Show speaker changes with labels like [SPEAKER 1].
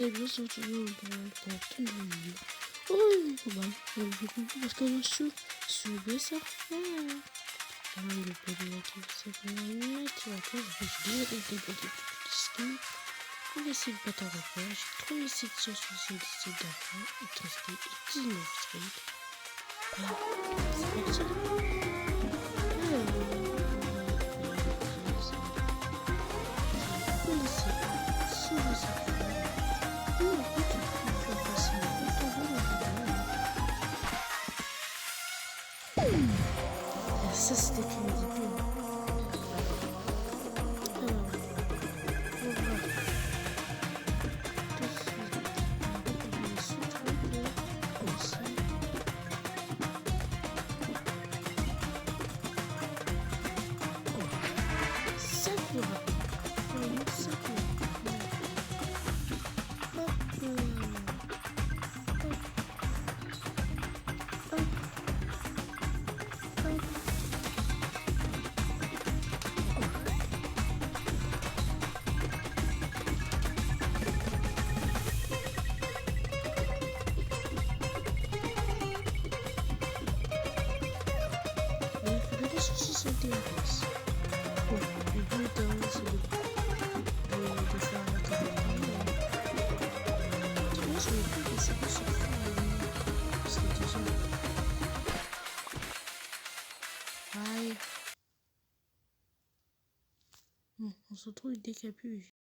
[SPEAKER 1] Et bien sûr, toujours dans tout le monde. Oh, voilà. Je comprends parce que je suis sur ça. Le périmètre qui s'appelle tu vas voir, je vais des skins. On va essayer de battre un record. J'ai trouvé cette chose sur ce site d'affaires. Et 13 skins et 19 skins. C'est parti. Ça c'était que le début. On se retrouve dès qu'il n'y a plus